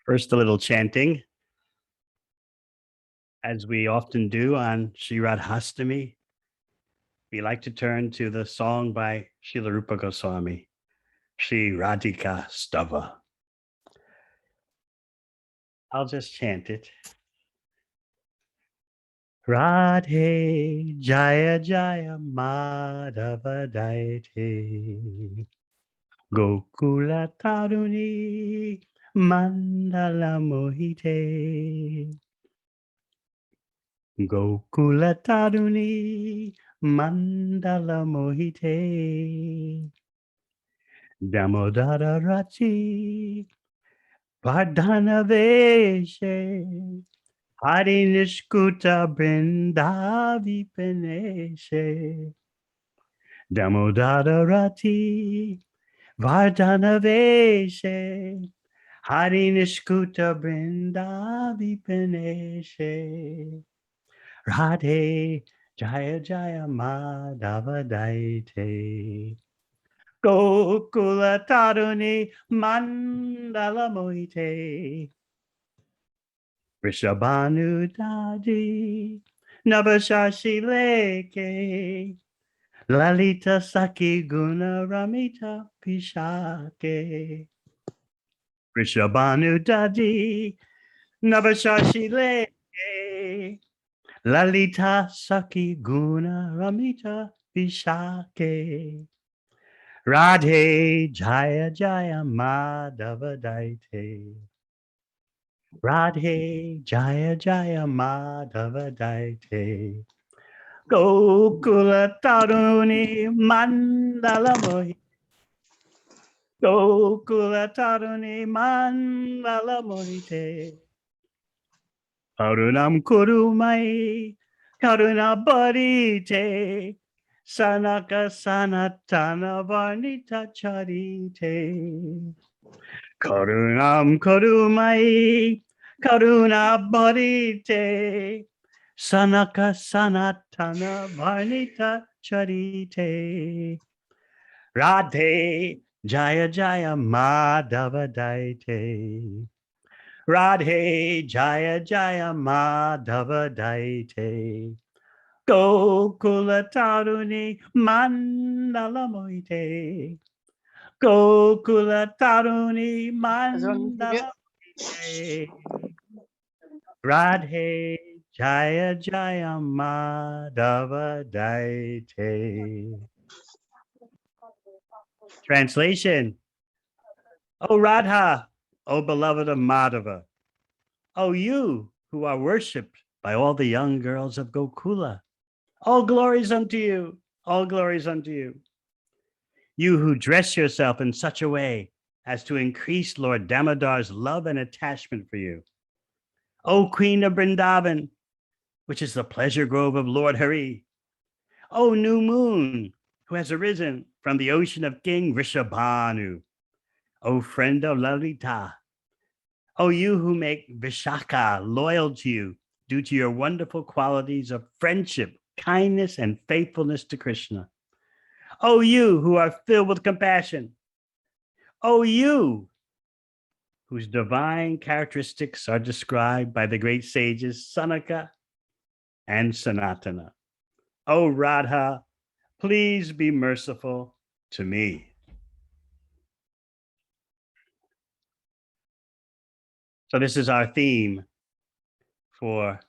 First, a little chanting, as we often do on Sri Radhashtami. We like to turn to the song by Srila Rupa Goswami, Sri Radhika Stava. I'll just chant it. Radhe Jaya Jaya Madhava Daite Gokula Taruni Mandala Mohite Gokula Taruni Mandala Mohite Damodara Rachi Vardhana Veshe Hari Nishkuta Brindavi Peneshe Damodara Rati Vardhana Veshe Hari Nishkuta Brindavi Peneshe Radhe Jaya Jaya Madhava Daite Gokula Taruni Mandala Mohite Rishabhanu Dadi Navashashi Leke Lalita Saki Guna Ramita Pishake Rishabhanu Dadi Navashashi Leke Lalita Saki Guna Ramita Pishake Radhe Jaya Jaya Madhava Daite Radhe Jaya Jaya Madhava Daite Gokula Taruni Mandala Mohite Gokula Taruni Mandala Mohite Karunam Kurumai Karuna Bharite Sanaka Sanatana Varnita Charite Karunam Karumai Karuna Bharite Sanaka Sanatana Varnita Charite Radhe Jaya Jaya Madhava Daite Radhe Jaya Jaya Madhava Daite Gokula Taruni Mandala Mohite Gokula Taruni Mandala Mohite Radhe Jaya Jaya Madhava Daite. Translation. O Radha, O beloved of Madhava, O you who are worshipped by all the young girls of Gokula, all glories unto you, all glories unto you. You who dress yourself in such a way as to increase Lord Damodar's love and attachment for you. O Queen of Vrindavan, which is the pleasure grove of Lord Hari. O new moon, who has arisen from the ocean of King Rishabhanu. O friend of Lalita. O you who make Vishaka loyal to you due to your wonderful qualities of friendship, kindness, and faithfulness to Krishna. O you who are filled with compassion. O you whose divine characteristics are described by the great sages Sanaka and Sanatana. O Radha, please be merciful to me. So this is our theme for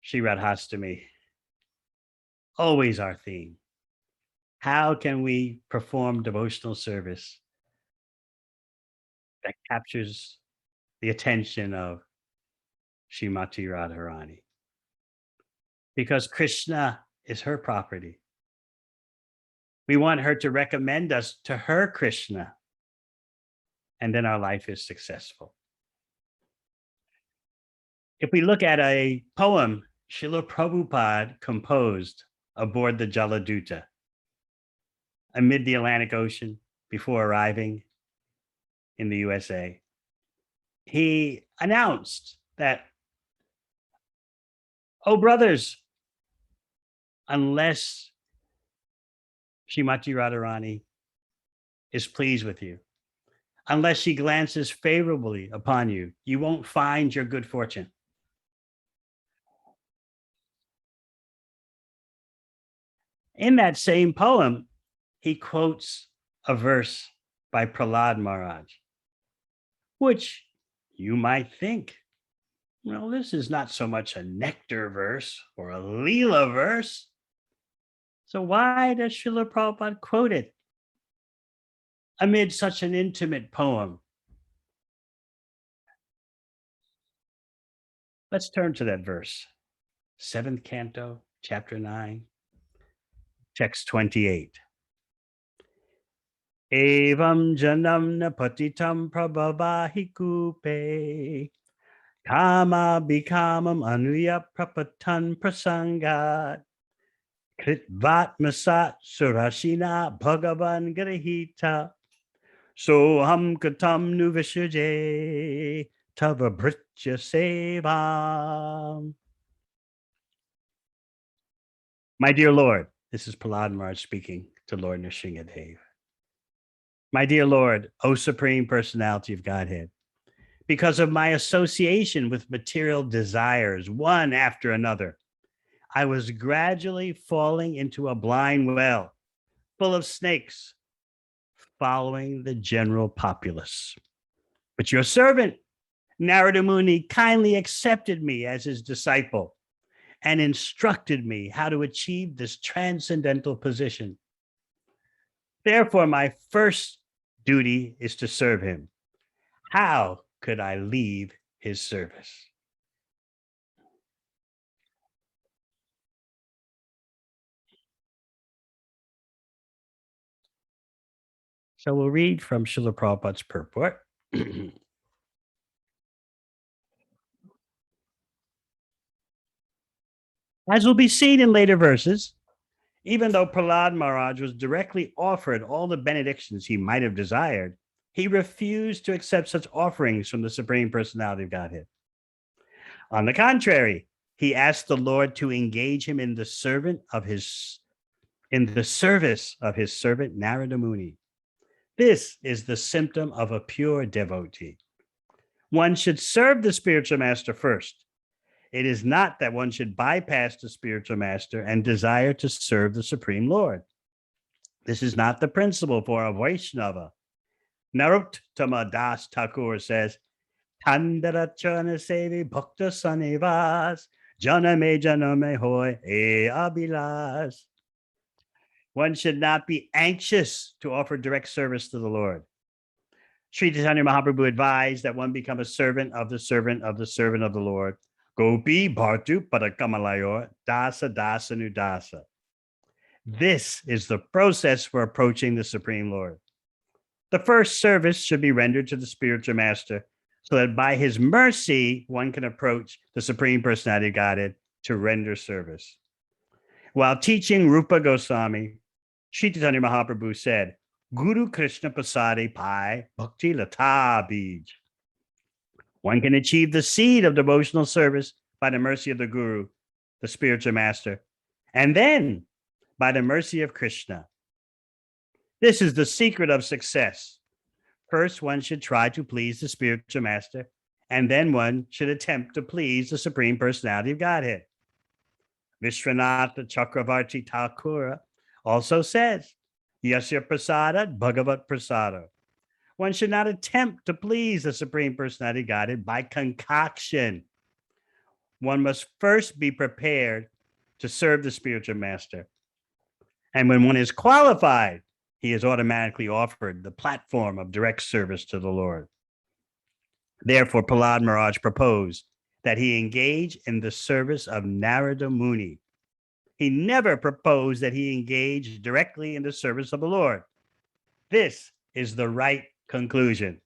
Sri Radhashtami. Always our theme. How can we perform devotional service that captures the attention of Srimati Radharani? Because Krishna is her property. We want her to recommend us to her Krishna, and then our life is successful. If we look at a poem Srila Prabhupada composed aboard the Jaladuta amid the Atlantic Ocean before arriving in the USA, he announced that, oh, brothers, unless Srimati Radharani is pleased with you, Unless she glances favorably upon you, you won't find your good fortune. In that same poem, he quotes a verse by Prahlad Maharaj, which you might think, well, this is not so much a nectar verse or a Leela verse. So why does Srila Prabhupada quote it amid such an intimate poem? Let's turn to that verse. 7th canto, chapter 9, text 28. Evam janam na patitam prabhavahi kupe kama bikamam anuya prapatan prasangat kritvat masat surashina bhagavan grahita soham katam nuvishuje tava britya sevam. My dear Lord, this is Prahlad Maharaj speaking to Lord Nrsingadev. My dear Lord, O Supreme Personality of Godhead, because of my association with material desires, one after another, I was gradually falling into a blind well full of snakes, following the general populace. But your servant, Narada Muni, kindly accepted me as his disciple and instructed me how to achieve this transcendental position. Therefore, my first duty is to serve him. How could I leave his service? So we'll read from Srila Prabhupada's purport. As will be seen in later verses, even though Prahlad Maharaj was directly offered all the benedictions he might have desired, he refused to accept such offerings from the Supreme Personality of Godhead. On the contrary, he asked the Lord to engage him in the service of his servant Narada Muni. This is the symptom of a pure devotee. One should serve the spiritual master first. It is not that one should bypass the spiritual master and desire to serve the Supreme Lord. This is not the principle for a Vaishnava. Narottama Das Thakur says, Tandarachana sevi bhakta sanivas, janame hoy e abilas. One should not be anxious to offer direct service to the Lord. Sri Chaitanya Mahaprabhu advised that one become a servant of the servant of the servant of the Lord. Gopi Bhartu Padakamalayor Dasa Dasa Nudasa. This is the process for approaching the Supreme Lord. The first service should be rendered to the spiritual master so that by his mercy, one can approach the Supreme Personality of Godhead to render service. While teaching Rupa Goswami, Sri Chaitanya Mahaprabhu said, Guru Krishna Pasade Pai Bhakti Lata Bij. One can achieve the seed of devotional service by the mercy of the Guru, the spiritual master, and then by the mercy of Krishna. This is the secret of success. First, one should try to please the spiritual master, and then one should attempt to please the Supreme Personality of Godhead. Vishwanath Chakravarti Thakura also says, Yasya Prasada Bhagavat Prasada. One should not attempt to please the Supreme Personality of Godhead by concoction. One must first be prepared to serve the spiritual master. And when one is qualified, he is automatically offered the platform of direct service to the Lord. Therefore, Prahlad Maharaj proposed that he engage in the service of Narada Muni. He never proposed that he engage directly in the service of the Lord. This is the right conclusion.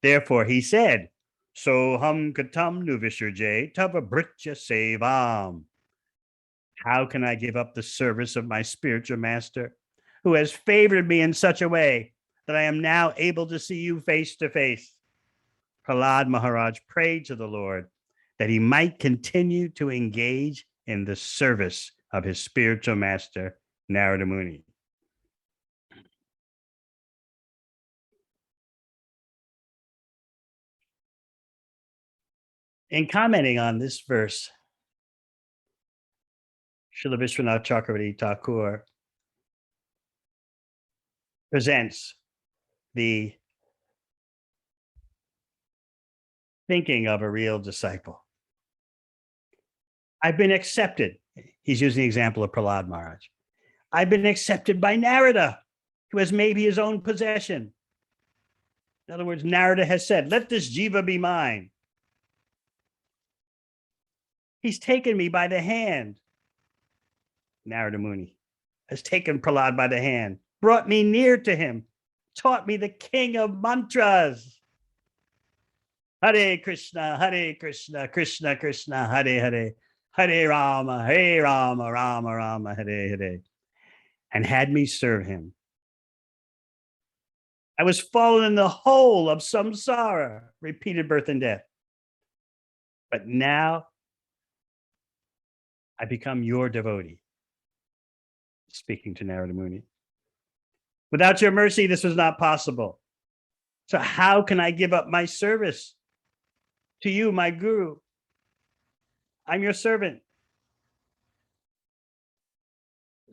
Therefore, he said, Soham katam nuvisurje tava britya sevam. How can I give up the service of my spiritual master, who has favored me in such a way that I am now able to see you face to face? Prahlad Maharaj prayed to the Lord that he might continue to engage in the service of his spiritual master, Narada Muni. In commenting on this verse, Srila Vishwanath Chakravarti Thakur presents the thinking of a real disciple. I've been accepted. He's using the example of Prahlad Maharaj. I've been accepted by Narada, who has made me his own possession. In other words, Narada has said, let this jiva be mine. He's taken me by the hand. Narada Muni has taken Prahlad by the hand, brought me near to him, taught me the king of mantras. Hare Krishna, Krishna Krishna, Hare Hare, Hare Rama, Rama Rama, Hare Hare, and had me serve him. I was fallen in the hole of samsara, repeated birth and death. But now I become your devotee. Speaking to Narada Muni. Without your mercy, this was not possible. So how can I give up my service to you, my guru? I'm your servant.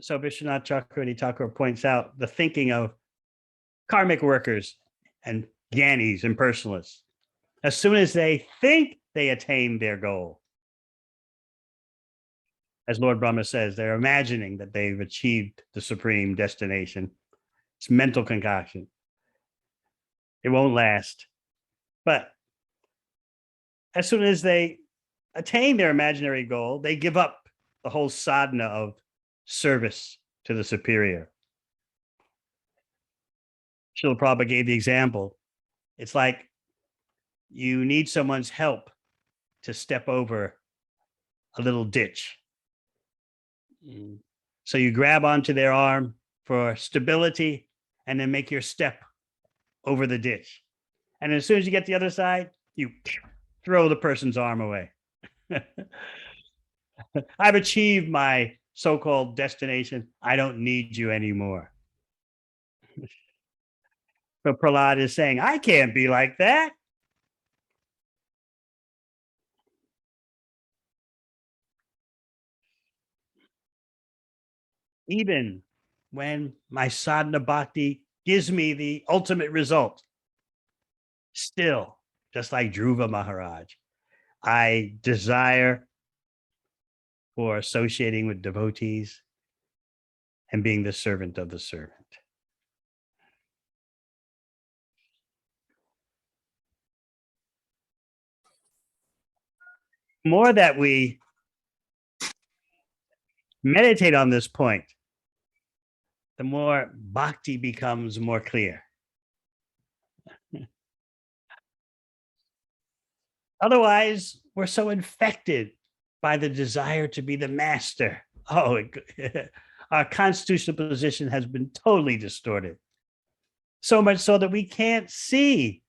So Vishwanath Chakravarti Thakur points out the thinking of karmic workers and gyanis and personalists. As soon as they think they attain their goal, as Lord Brahma says, they're imagining that they've achieved the supreme destination. It's mental concoction. It won't last. But as soon as they attain their imaginary goal, they give up the whole sadhana of service to the superior. Srila Prabhupada gave the example. It's like you need someone's help to step over a little ditch. So you grab onto their arm for stability and then make your step over the ditch. And as soon as you get to the other side, you throw the person's arm away. I've achieved my so-called destination. I don't need you anymore. But Prahlad is saying, I can't be like that. Even when my sadhana bhakti gives me the ultimate result, still, just like Dhruva Maharaj, I desire for associating with devotees and being the servant of the servant. The more that we meditate on this point, the more bhakti becomes more clear. Otherwise, we're so infected by the desire to be the master. Oh, our constitutional position has been totally distorted. So much so that we can't see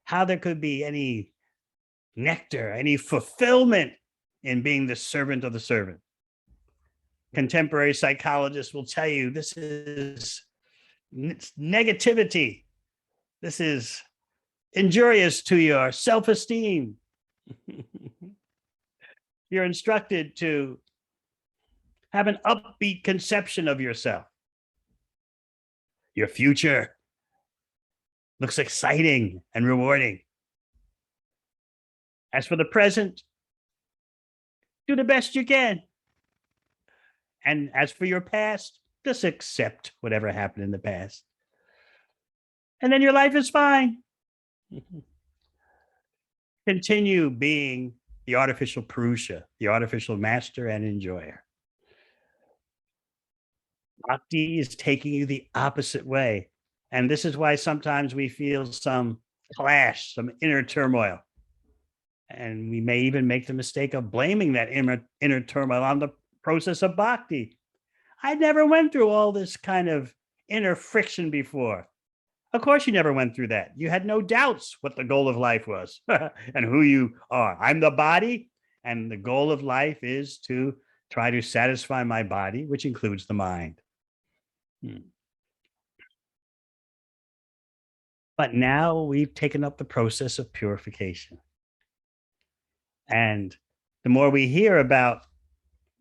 how there could be any nectar, any fulfillment in being the servant of the servant. Contemporary psychologists will tell you this is negativity. This is injurious to your self-esteem. You're instructed to have an upbeat conception of yourself. Your future looks exciting and rewarding. As for the present, do the best you can. And as for your past, just accept whatever happened in the past. And then your life is fine. Continue being the artificial Purusha, the artificial master and enjoyer. Bhakti is taking you the opposite way. And this is why sometimes we feel some clash, some inner turmoil. And we may even make the mistake of blaming that inner turmoil on the process of bhakti. I never went through all this kind of inner friction before. Of course, you never went through that. You had no doubts what the goal of life was and who you are. I'm the body, and the goal of life is to try to satisfy my body, which includes the mind. But now we've taken up the process of purification. And the more we hear about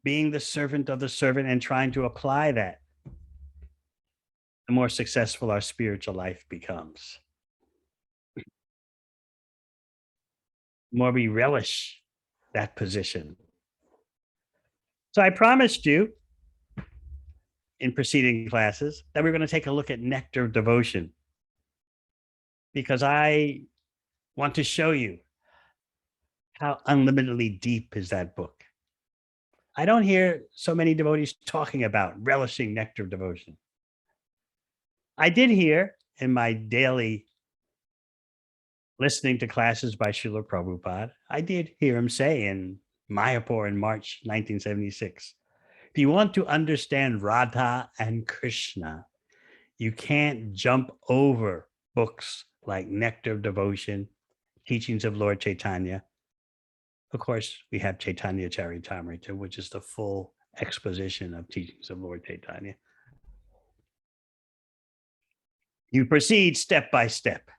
being the servant of the servant and trying to apply that, the more successful our spiritual life becomes. The more we relish that position. So I promised you in preceding classes that we are going to take a look at Nectar of Devotion because I want to show you how unlimitedly deep is that book. I don't hear so many devotees talking about relishing Nectar of Devotion. I did hear in my daily listening to classes by Srila Prabhupada, I did hear him say in Mayapur in March 1976, if you want to understand Radha and Krishna, you can't jump over books like Nectar of Devotion, Teachings of Lord Chaitanya. Of course, we have Chaitanya Charitamrita, which is the full exposition of Teachings of Lord Chaitanya. You proceed step by step.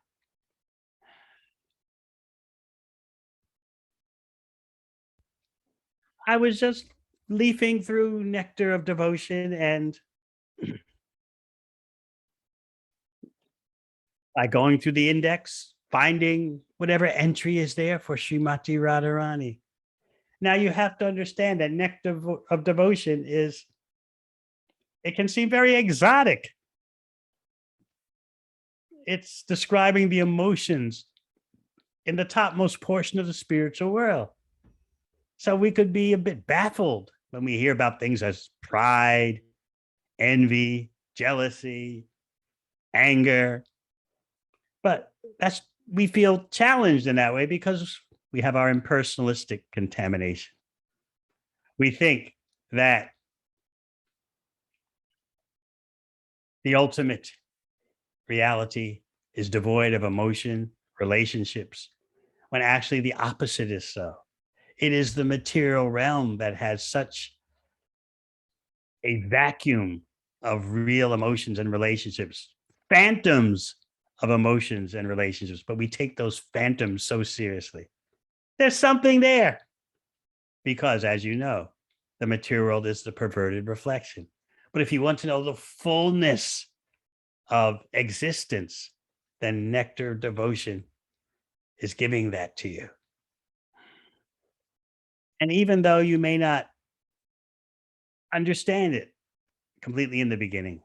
I was just leafing through Nectar of Devotion and by going through the index, finding whatever entry is there for Srimati Radharani. Now you have to understand that Nectar of Devotion is, it can seem very exotic. It's describing the emotions in the topmost portion of the spiritual world. So we could be a bit baffled when we hear about things as pride, envy, jealousy, anger. But that's, we feel challenged in that way because we have our impersonalistic contamination. We think that the ultimate reality is devoid of emotion, relationships, when actually the opposite is so. It is the material realm that has such a vacuum of real emotions and relationships, phantoms of emotions and relationships, but we take those phantoms so seriously. There's something there because, as you know, the material world is the perverted reflection. But if you want to know the fullness of existence, then Nectar of Devotion is giving that to you. And even though you may not understand it completely in the beginning,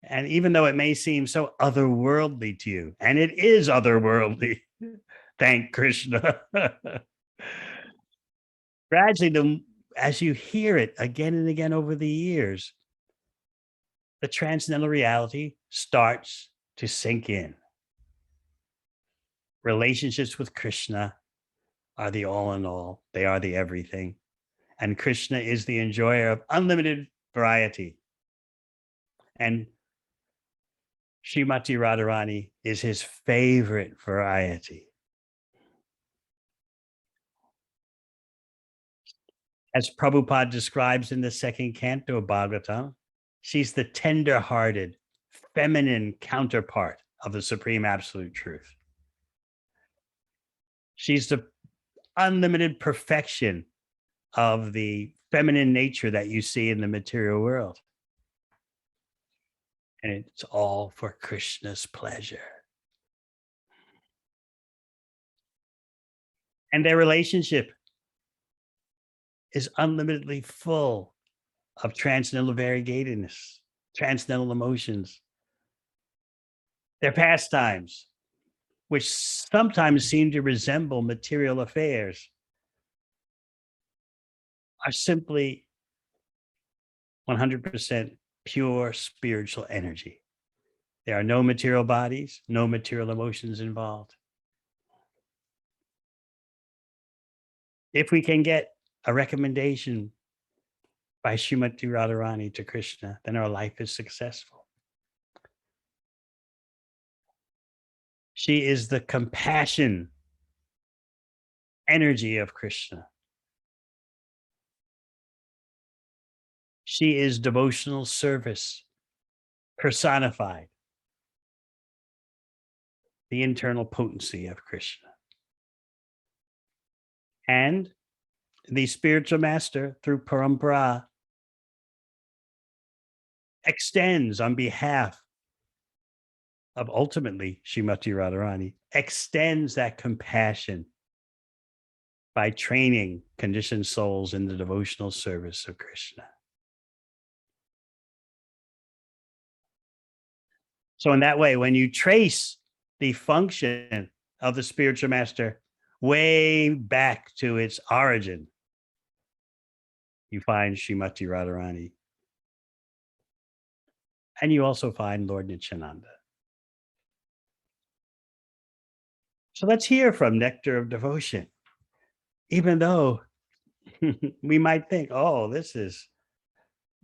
and even though it may seem so otherworldly to you, and it is otherworldly, thank Krishna. Gradually, as you hear it again and again over the years, the transcendental reality starts to sink in. Relationships with Krishna are the all in all, they are the everything. And Krishna is the enjoyer of unlimited variety. And Srimati Radharani is his favorite variety. As Prabhupada describes in the second canto of Bhagavatam, she's the tender-hearted, feminine counterpart of the Supreme Absolute Truth. She's the unlimited perfection of the feminine nature that you see in the material world. And it's all for Krishna's pleasure. And their relationship is unlimitedly full of transcendental variegatedness, transcendental emotions. Their pastimes, which sometimes seem to resemble material affairs, are simply 100% pure spiritual energy. There are no material bodies, no material emotions involved. If we can get a recommendation by Srimati Radharani to Krishna, then our life is successful. She is the compassion energy of Krishna. She is devotional service personified, the internal potency of Krishna. And the spiritual master, through parampara, extends on behalf of ultimately Srimati Radharani, extends that compassion by training conditioned souls in the devotional service of Krishna. So, in that way, when you trace the function of the spiritual master way back to its origin, you find Srimati Radharani. And you also find Lord Nityananda. So let's hear from Nectar of Devotion, even though we might think, oh, this is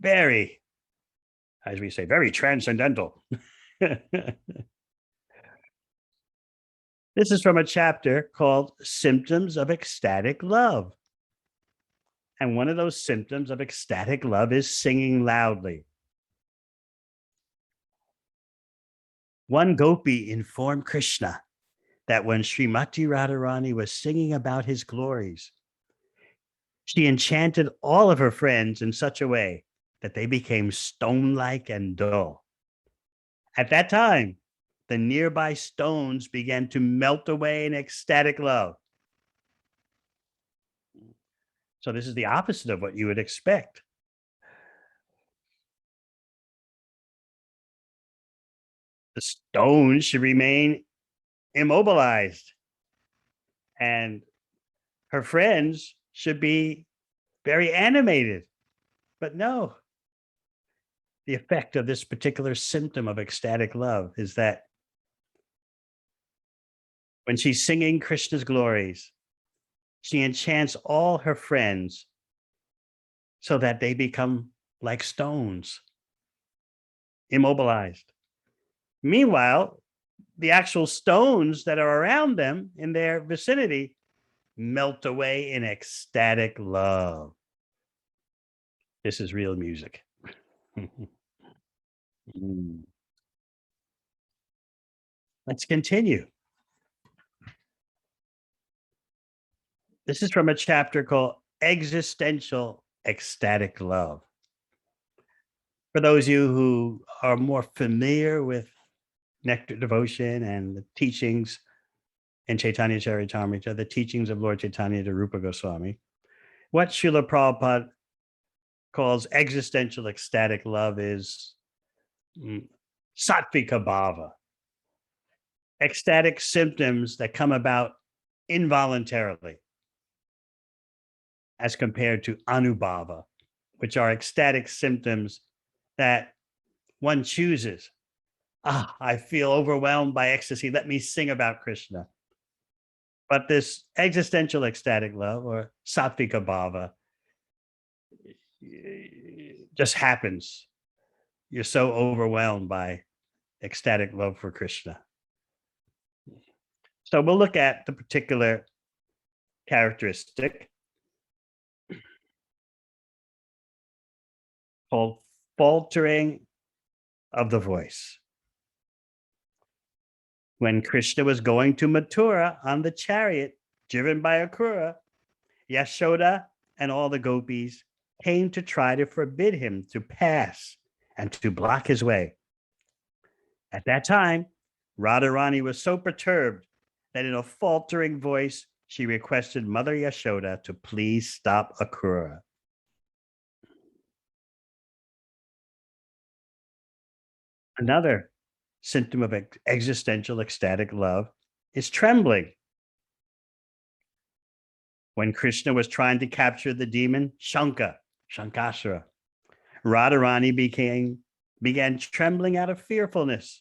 very, as we say, very transcendental. This is from a chapter called Symptoms of Ecstatic Love. And one of those symptoms of ecstatic love is singing loudly. One gopi informed Krishna that when Srimati Radharani was singing about his glories, she enchanted all of her friends in such a way that they became stone-like and dull. At that time, the nearby stones began to melt away in ecstatic love. So this is the opposite of what you would expect. The stones should remain immobilized, and her friends should be very animated. But no, the effect of this particular symptom of ecstatic love is that when she's singing Krishna's glories, she enchants all her friends so that they become like stones, immobilized. Meanwhile, the actual stones that are around them in their vicinity melt away in ecstatic love. This is real music. Let's continue. This is from a chapter called Existential Ecstatic Love. For those of you who are more familiar with Nectar Devotion and the teachings in Chaitanya Charitamrita, the teachings of Lord Chaitanya to Rupa Goswami, what Srila Prabhupada calls existential ecstatic love is sattvika bhava, ecstatic symptoms that come about involuntarily, as compared to anubhava, which are ecstatic symptoms that one chooses. I feel overwhelmed by ecstasy. Let me sing about Krishna. But this existential ecstatic love, or sattvika bhava, just happens. You're so overwhelmed by ecstatic love for Krishna. So we'll look at the particular characteristic called faltering of the voice. When Krishna was going to Mathura on the chariot driven by Akrura, Yashoda and all the gopis came to try to forbid him to pass and to block his way. At that time, Radharani was so perturbed that in a faltering voice, she requested Mother Yashoda to please stop Akrura. Another symptom of existential ecstatic love is trembling. When Krishna was trying to capture the demon Shankasura, Radharani began trembling out of fearfulness.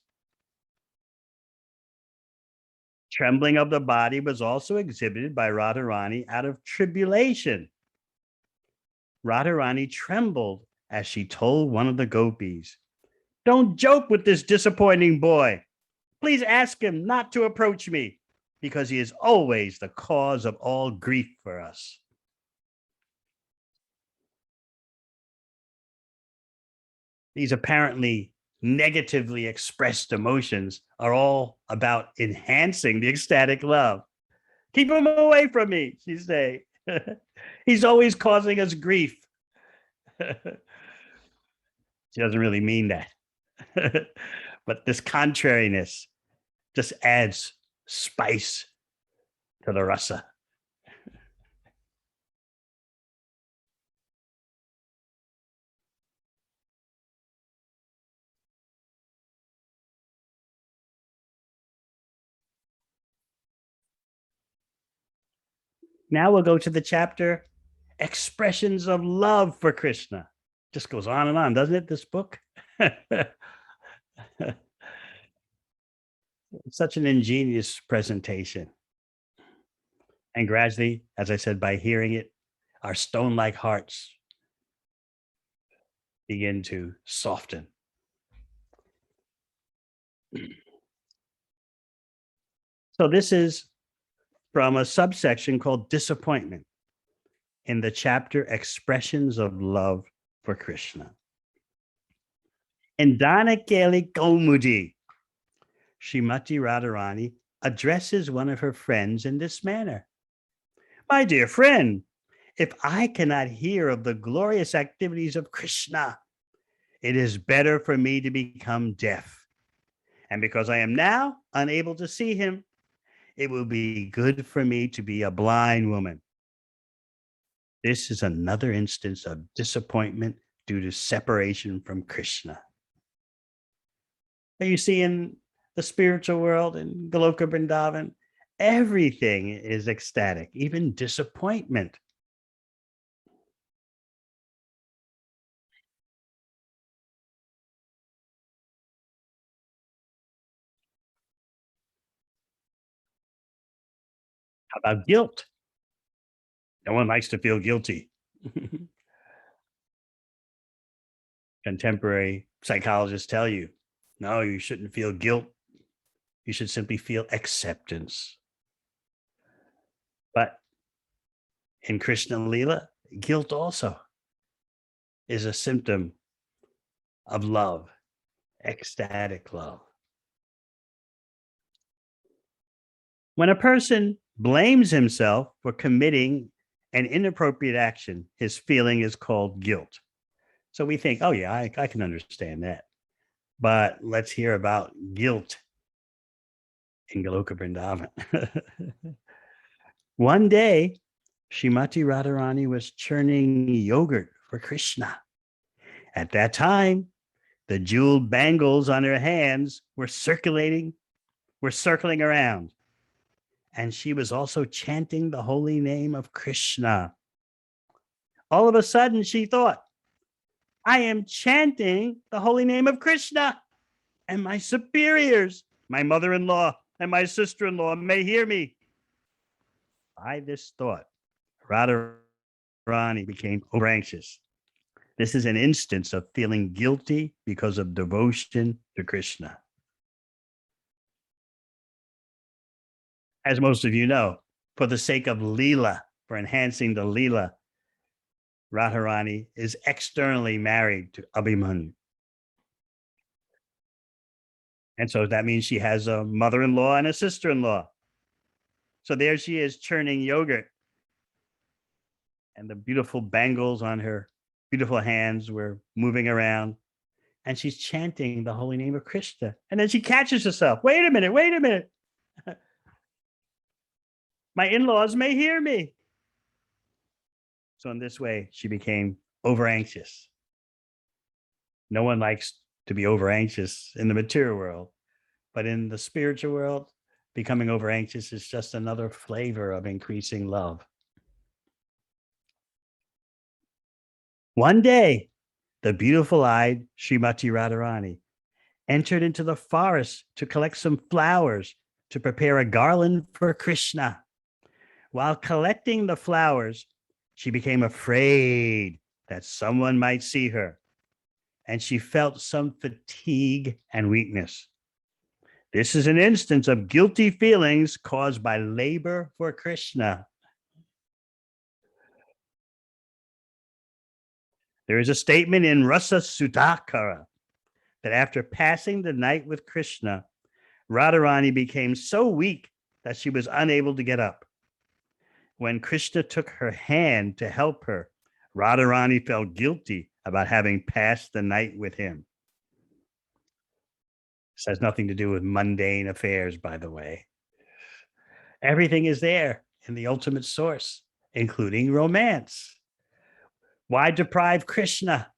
Trembling of the body was also exhibited by Radharani out of tribulation. Radharani trembled as she told one of the gopis, "Don't joke with this disappointing boy. Please ask him not to approach me, because he is always the cause of all grief for us." These apparently negatively expressed emotions are all about enhancing the ecstatic love. "Keep him away from me," she say. He's always causing us grief. She doesn't really mean that. But this contrariness just adds spice to the rasa. Now we'll go to the chapter Expressions of Love for Krishna. Just goes on and on, doesn't it? This book. Such an ingenious presentation. And gradually, as I said, by hearing it, our stone like hearts begin to soften. So, this is from a subsection called Disappointment in the chapter Expressions of Love for Krishna. In Danakeli Kaumudi, Srimati Radharani addresses one of her friends in this manner. My dear friend, if I cannot hear of the glorious activities of Krishna, it is better for me to become deaf. And because I am now unable to see him, it will be good for me to be a blind woman. This is another instance of disappointment due to separation from Krishna. You see, in the spiritual world, in Goloka Vrindavan, everything is ecstatic, even disappointment. How about guilt? No one likes to feel guilty. Contemporary psychologists tell you, no, you shouldn't feel guilt. You should simply feel acceptance. But in Krishna Lila, guilt also is a symptom of love, ecstatic love. When a person blames himself for committing an inappropriate action, his feeling is called guilt. So we think, oh, yeah, I can understand that. But let's hear about guilt in Goloka Vrindavan. One day, Srimati Radharani was churning yogurt for Krishna. At that time, the jeweled bangles on her hands were circling around. And she was also chanting the holy name of Krishna. All of a sudden, she thought, I am chanting the holy name of Krishna, and my superiors, my mother in law and my sister in law, may hear me. By this thought, Radharani became over anxious. This is an instance of feeling guilty because of devotion to Krishna. As most of you know, for the sake of Leela, for enhancing the Leela, Radharani is externally married to Abhimanyu. And so that means she has a mother-in-law and a sister-in-law. So there she is churning yogurt. And the beautiful bangles on her beautiful hands were moving around. And she's chanting the holy name of Krishna. And then she catches herself. Wait a minute. My in-laws may hear me. So in this way, she became over anxious. No one likes to be over anxious in the material world, but in the spiritual world, becoming over anxious is just another flavor of increasing love. One day, the beautiful-eyed Srimati Radharani entered into the forest to collect some flowers to prepare a garland for Krishna. While collecting the flowers, she became afraid that someone might see her, and she felt some fatigue and weakness. This is an instance of guilty feelings caused by labor for Krishna. There is a statement in Rasa Sudhakara that after passing the night with Krishna, Radharani became so weak that she was unable to get up. When Krishna took her hand to help her, Radharani felt guilty about having passed the night with him. This has nothing to do with mundane affairs, by the way. Everything is there in the ultimate source, including romance. Why deprive Krishna?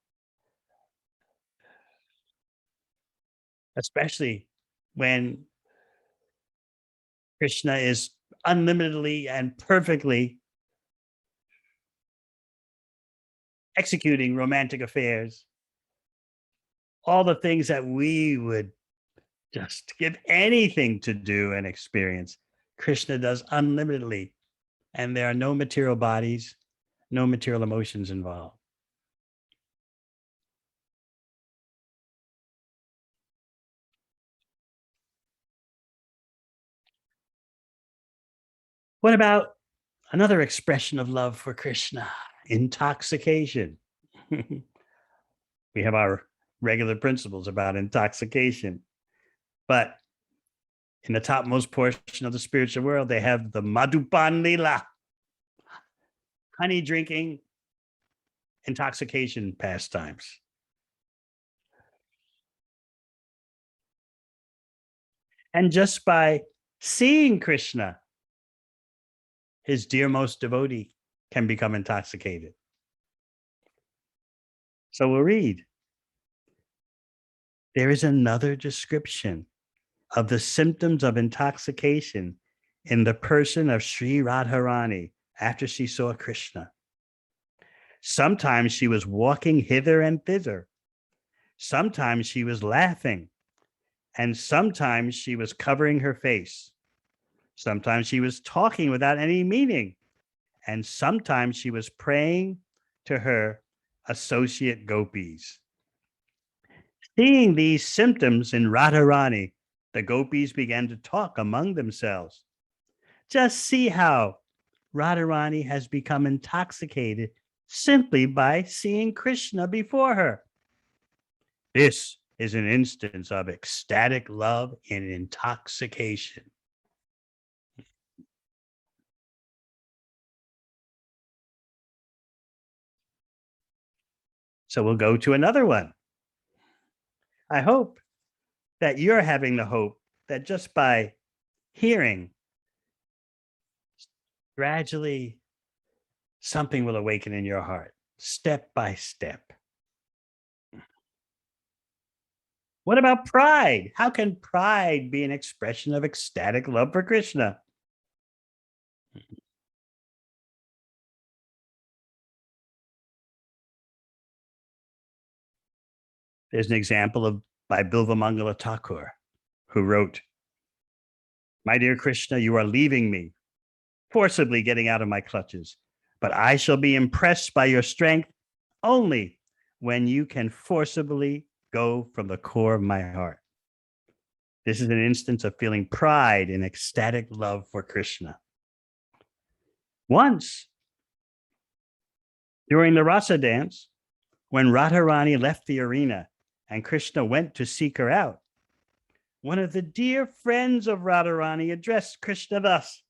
Especially when Krishna is unlimitedly and perfectly executing romantic affairs, all the things that we would just give anything to do and experience. Krishna does unlimitedly, and there are no material bodies, no material emotions involved. What about another expression of love for Krishna? Intoxication. We have our regular principles about intoxication, but in the topmost portion of the spiritual world, they have the Madhupan Lila, honey drinking, intoxication pastimes. And just by seeing Krishna, his dearmost devotee can become intoxicated. So we'll read. There is another description of the symptoms of intoxication in the person of Sri Radharani after she saw Krishna. Sometimes she was walking hither and thither. Sometimes she was laughing. And sometimes she was covering her face. Sometimes she was talking without any meaning. And sometimes she was praying to her associate gopis. Seeing these symptoms in Radharani, the gopis began to talk among themselves. Just see how Radharani has become intoxicated simply by seeing Krishna before her. This is an instance of ecstatic love in intoxication. So we'll go to another one. I hope that you're having the hope that just by hearing, gradually something will awaken in your heart, step by step. What about pride? How can pride be an expression of ecstatic love for Krishna? There's an example of by Bilvamangala Thakur, who wrote, "My dear Krishna, you are leaving me, forcibly getting out of my clutches, but I shall be impressed by your strength only when you can forcibly go from the core of my heart." This is an instance of feeling pride in ecstatic love for Krishna. Once, during the Rasa dance, when Radharani left the arena and Krishna went to seek her out, one of the dear friends of Radharani addressed Krishna thus: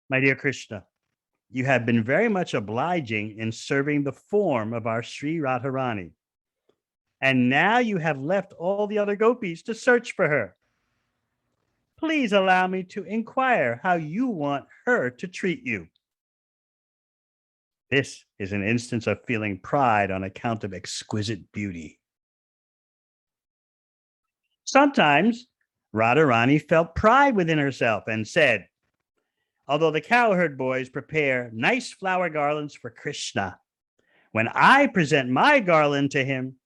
"My dear Krishna, you have been very much obliging in serving the form of our Sri Radharani. And now you have left all the other gopis to search for her. Please allow me to inquire how you want her to treat you." This is an instance of feeling pride on account of exquisite beauty. Sometimes Radharani felt pride within herself and said, "Although the cowherd boys prepare nice flower garlands for Krishna, when I present my garland to him,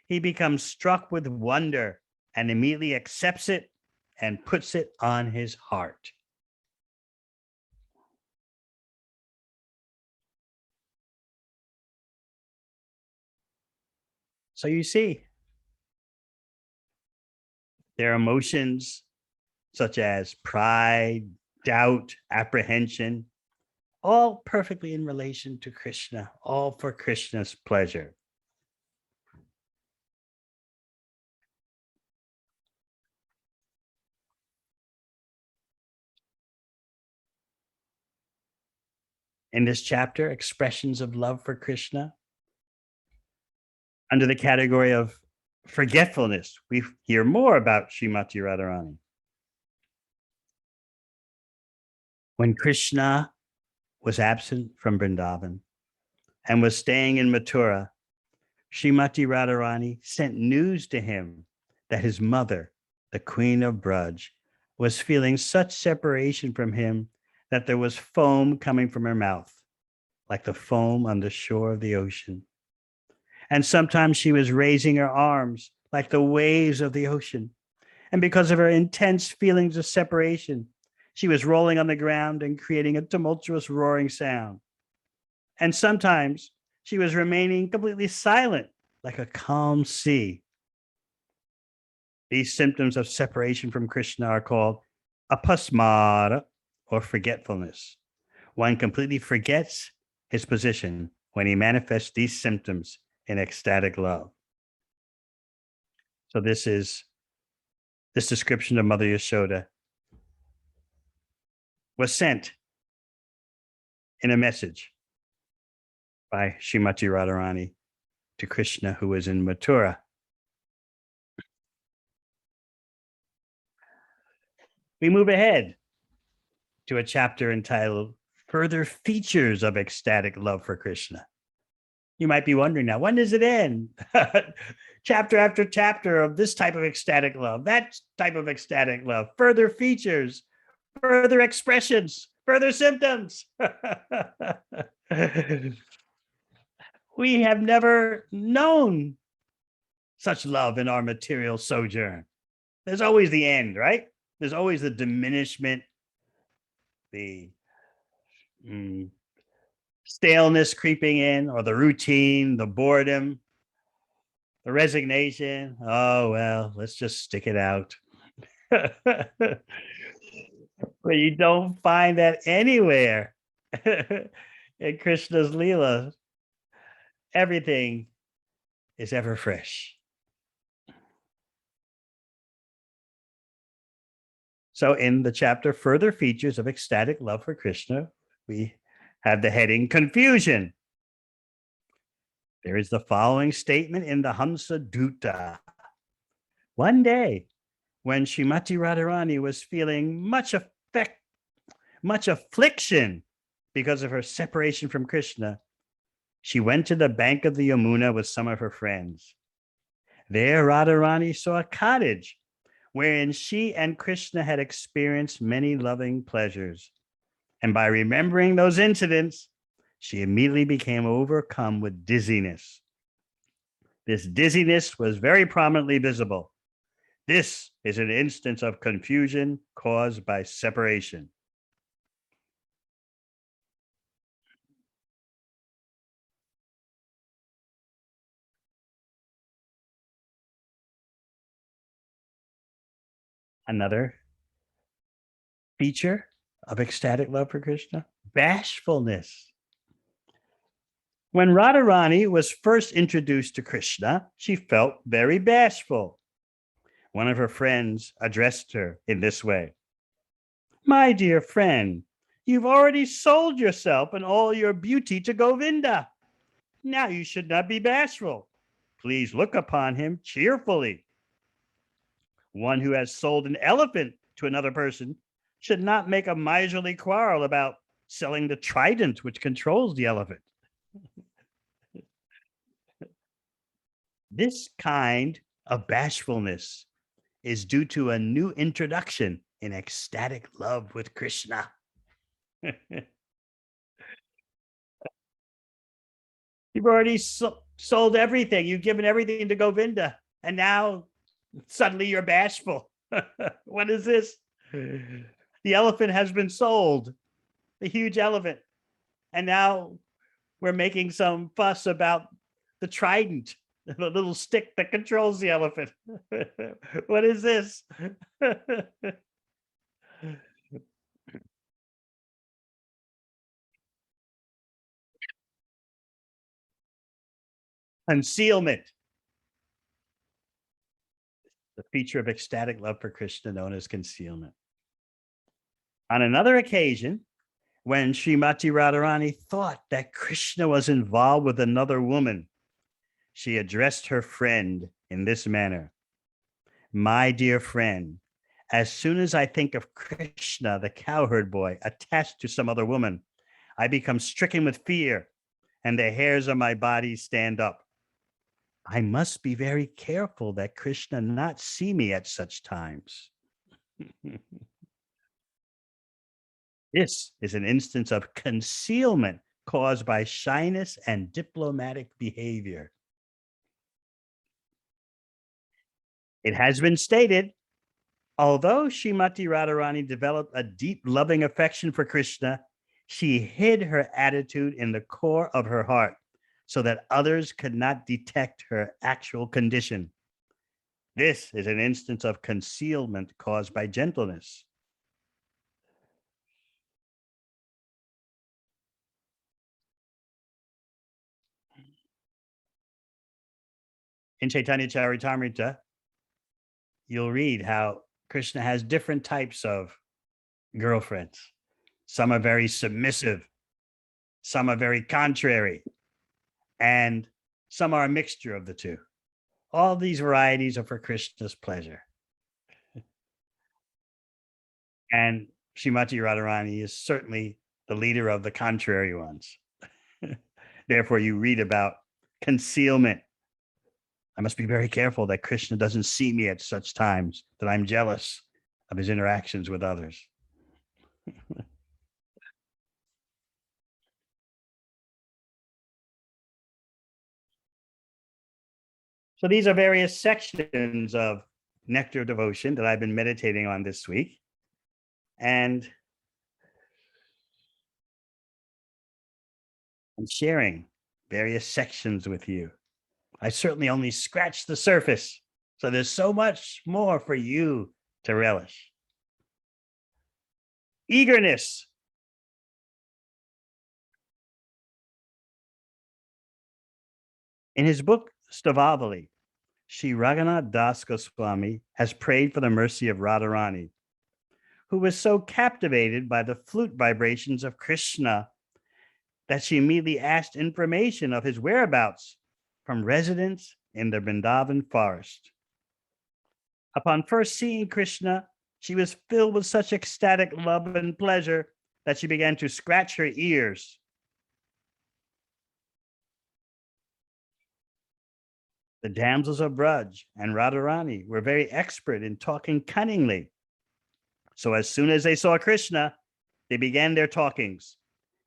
he becomes struck with wonder and immediately accepts it and puts it on his heart." So you see, there are emotions such as pride, doubt, apprehension, all perfectly in relation to Krishna, all for Krishna's pleasure. In this chapter, expressions of love for Krishna, under the category of forgetfulness, we hear more about Srimati Radharani. When Krishna was absent from Vrindavan and was staying in Mathura, Srimati Radharani sent news to him that his mother, the Queen of Braj, was feeling such separation from him that there was foam coming from her mouth, like the foam on the shore of the ocean. And sometimes she was raising her arms like the waves of the ocean. And because of her intense feelings of separation, she was rolling on the ground and creating a tumultuous roaring sound. And sometimes she was remaining completely silent, like a calm sea. These symptoms of separation from Krishna are called apasmara, or forgetfulness. One completely forgets his position when he manifests these symptoms in ecstatic love. So this description of Mother Yashoda was sent in a message by Srimati Radharani to Krishna, who was in Mathura. We move ahead to a chapter entitled Further Features of Ecstatic Love for Krishna. You might be wondering now, when does it end? Chapter after chapter of this type of ecstatic love, that type of ecstatic love, further features, further expressions, further symptoms. We have never known such love in our material sojourn. There's always the end, right? There's always the diminishment, the staleness creeping in, or the routine, the boredom, the resignation. Oh, well, let's just stick it out. But you don't find that anywhere in Krishna's Leela. Everything is ever fresh. So in the chapter, Further Features of Ecstatic Love for Krishna, we have the heading Confusion. There is the following statement in the Hamsa Dutta. One day, when Srimati Radharani was feeling much affliction because of her separation from Krishna, she went to the bank of the Yamuna with some of her friends. There, Radharani saw a cottage wherein she and Krishna had experienced many loving pleasures. And by remembering those incidents, she immediately became overcome with dizziness. This dizziness was very prominently visible. This is an instance of confusion caused by separation. Another feature of ecstatic love for Krishna, bashfulness. When Radharani was first introduced to Krishna, she felt very bashful. One of her friends addressed her in this way: "My dear friend, you've already sold yourself and all your beauty to Govinda. Now you should not be bashful. Please look upon him cheerfully. One who has sold an elephant to another person should not make a miserly quarrel about selling the trident which controls the elephant." This kind of bashfulness is due to a new introduction in ecstatic love with Krishna. You've already sold everything. You've given everything to Govinda. And now suddenly you're bashful. What is this? The elephant has been sold, the huge elephant. And now we're making some fuss about the trident, the little stick that controls the elephant. What is this? Concealment, the feature of ecstatic love for Krishna known as concealment. On another occasion, When Srimati Radharani thought that Krishna was involved with another woman, she addressed her friend in this manner: My dear friend, as soon as I think of Krishna, the cowherd boy, attached to some other woman, I become stricken with fear and the hairs on my body stand up. I must be very careful that Krishna not see me at such times. This is an instance of concealment caused by shyness and diplomatic behavior. It has been stated, although Srimati Radharani developed a deep loving affection for Krishna, she hid her attitude in the core of her heart so that others could not detect her actual condition. This is an instance of concealment caused by gentleness. In Chaitanya Charitamrita, you'll read how Krishna has different types of girlfriends. Some are very submissive, some are very contrary, and some are a mixture of the two. All these varieties are for Krishna's pleasure. And Srimati Radharani is certainly the leader of the contrary ones. Therefore, you read about concealment. I must be very careful that Krishna doesn't see me at such times that I'm jealous of his interactions with others. So these are various sections of Nectar Devotion that I've been meditating on this week. And I'm sharing various sections with you. I certainly only scratched the surface. So there's so much more for you to relish. Eagerness. In his book, Stavavali, Sri Raghunath Das Goswami has prayed for the mercy of Radharani, who was so captivated by the flute vibrations of Krishna that she immediately asked information of his whereabouts from residents in the Vrindavan forest. Upon first seeing Krishna, she was filled with such ecstatic love and pleasure that she began to scratch her ears. The damsels of Braj and Radharani were very expert in talking cunningly. So as soon as they saw Krishna, they began their talkings.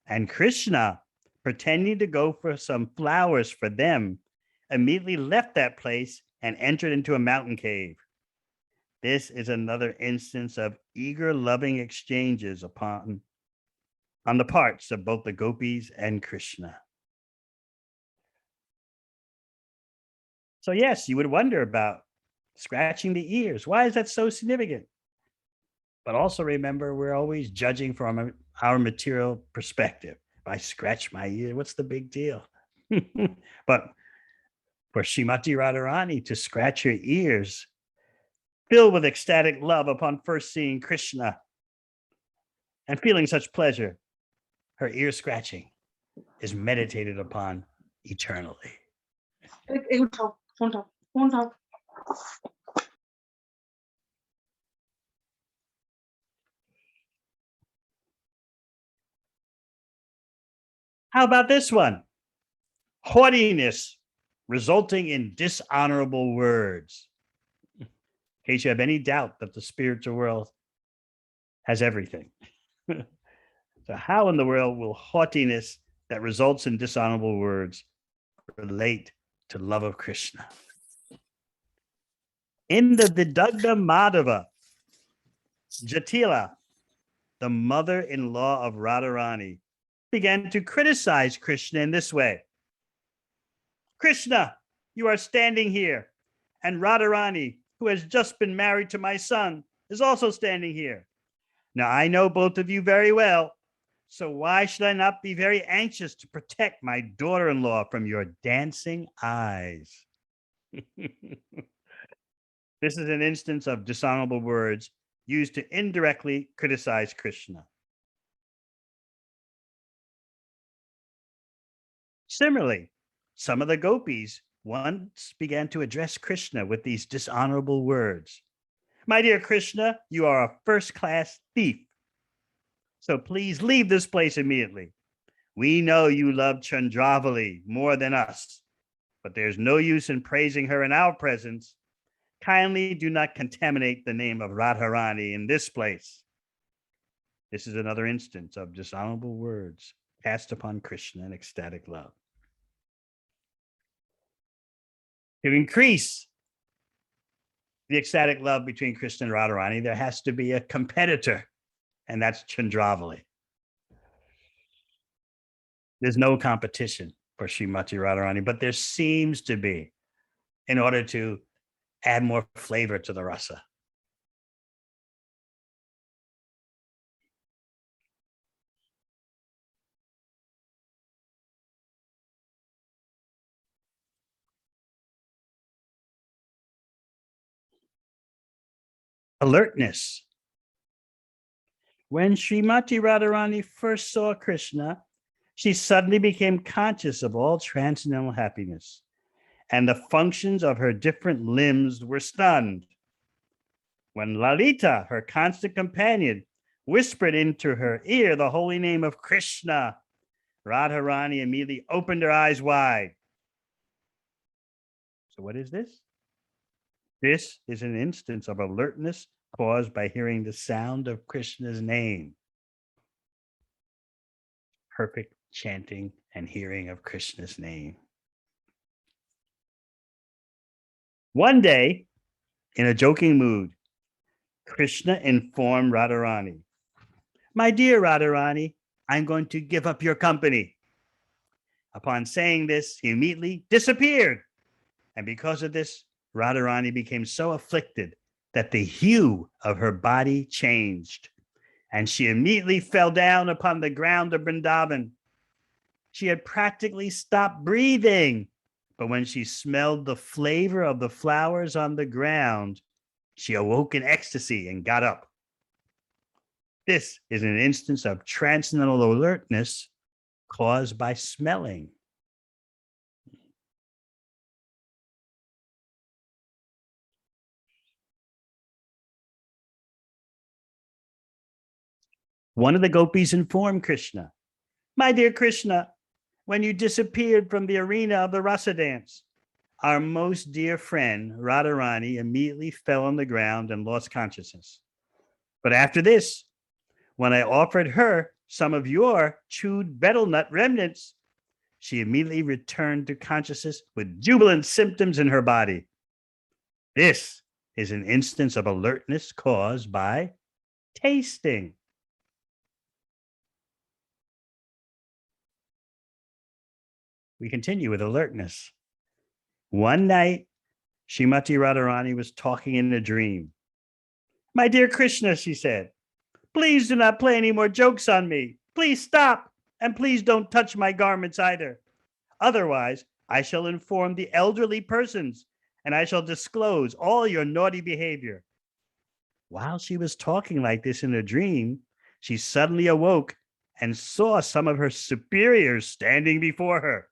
And Krishna, pretending to go for some flowers for them, immediately left that place and entered into a mountain cave. This is another instance of eager, loving exchanges on the parts of both the gopis and Krishna. So, yes, you would wonder about scratching the ears. Why is that so significant? But also remember, we're always judging from our material perspective. If I scratch my ear, what's the big deal? But for Srimati Radharani to scratch her ears, filled with ecstatic love upon first seeing Krishna and feeling such pleasure, her ear scratching is meditated upon eternally. How about this one? Haughtiness resulting in dishonorable words. In case you have any doubt that the spiritual world has everything. So, how in the world will haughtiness that results in dishonorable words relate to love of Krishna? In the Vidagdha Madhava, Jatila, the mother in law of Radharani, began to criticize Krishna in this way: Krishna, you are standing here, and Radharani, who has just been married to my son, is also standing here. Now, I know both of you very well, so why should I not be very anxious to protect my daughter in law from your dancing eyes? This is an instance of dishonorable words used to indirectly criticize Krishna. Similarly, some of the gopis once began to address Krishna with these dishonorable words. My dear Krishna, you are a first class thief. So please leave this place immediately. We know you love Chandravali more than us, but there's no use in praising her in our presence. Kindly do not contaminate the name of Radharani in this place. This is another instance of dishonorable words cast upon Krishna in ecstatic love. To increase the ecstatic love between Krishna and Radharani, there has to be a competitor, and that's Chandravali. There's no competition for Srimati Radharani, but there seems to be, in order to add more flavor to the rasa. Alertness. When Srimati Radharani first saw Krishna, she suddenly became conscious of all transcendental happiness, and the functions of her different limbs were stunned. When Lalita, her constant companion, whispered into her ear the holy name of Krishna, Radharani immediately opened her eyes wide. So, what is this? This is an instance of alertness caused by hearing the sound of Krishna's name. Perfect chanting and hearing of Krishna's name. One day, in a joking mood, Krishna informed Radharani, my dear Radharani, I'm going to give up your company. Upon saying this, he immediately disappeared. And because of this, Radharani became so afflicted that the hue of her body changed, and she immediately fell down upon the ground of Vrindavan. She had practically stopped breathing, but when she smelled the flavor of the flowers on the ground, she awoke in ecstasy and got up. This is an instance of transcendental alertness caused by smelling. One of the gopis informed Krishna, my dear Krishna, when you disappeared from the arena of the rasa dance, our most dear friend, Radharani, immediately fell on the ground and lost consciousness. But after this, when I offered her some of your chewed betel nut remnants, she immediately returned to consciousness with jubilant symptoms in her body. This is an instance of alertness caused by tasting. We continue with alertness. One night, Srimati Radharani was talking in a dream. My dear Krishna, she said, please do not play any more jokes on me. Please stop, and please don't touch my garments either. Otherwise, I shall inform the elderly persons, and I shall disclose all your naughty behavior. While she was talking like this in a dream, she suddenly awoke and saw some of her superiors standing before her.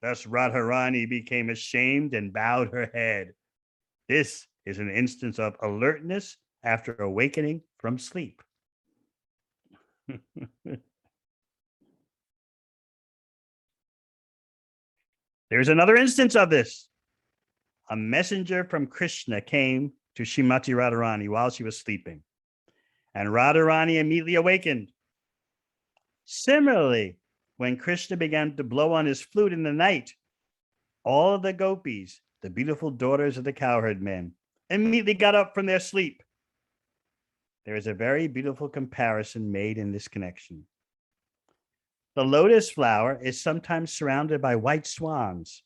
Thus, Radharani became ashamed and bowed her head. This is an instance of alertness after awakening from sleep. There's another instance of this. A messenger from Krishna came to Srimati Radharani while she was sleeping, and Radharani immediately awakened. Similarly, when Krishna began to blow on his flute in the night, all of the gopis, the beautiful daughters of the cowherd men, immediately got up from their sleep. There is a very beautiful comparison made in this connection. The lotus flower is sometimes surrounded by white swans,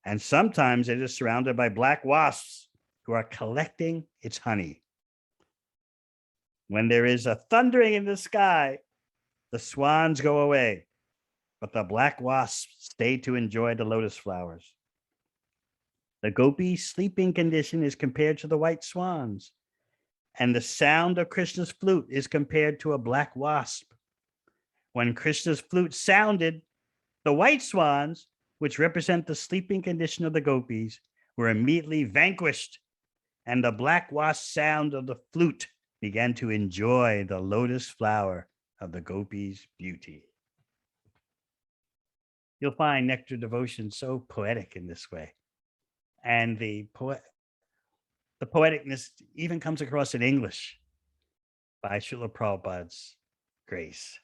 and sometimes it is surrounded by black wasps who are collecting its honey. When there is a thundering in the sky, the swans go away, but the black wasps stay to enjoy the lotus flowers. The gopi sleeping condition is compared to the white swans, and the sound of Krishna's flute is compared to a black wasp. When Krishna's flute sounded, The white swans, which represent the sleeping condition of the gopis, were immediately vanquished, and the black wasp sound of the flute began to enjoy the lotus flower of the gopis' beauty. You'll find nectar devotion so poetic in this way. And the poeticness even comes across in English by Srila Prabhupada's grace.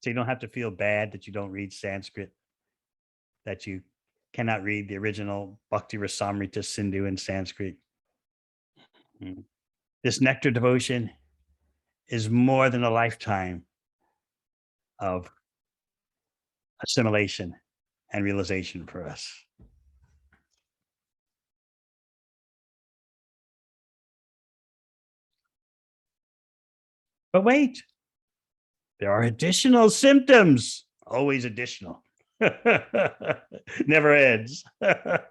So you don't have to feel bad that you don't read Sanskrit, that you cannot read the original Bhakti Rasamrita Sindhu in Sanskrit. This nectar devotion is more than a lifetime of assimilation and realization for us. But wait, there are additional symptoms, always additional. Never ends. The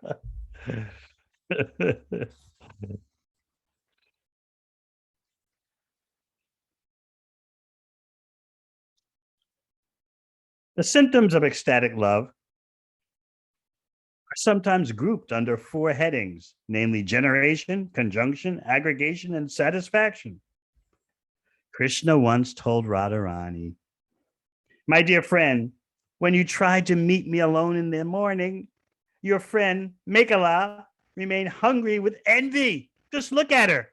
symptoms of ecstatic love are sometimes grouped under four headings, namely generation, conjunction, aggregation, and satisfaction. Krishna once told Radharani, "My dear friend, when you tried to meet me alone in the morning, your friend Mekhala remained hungry with envy. Just look at her."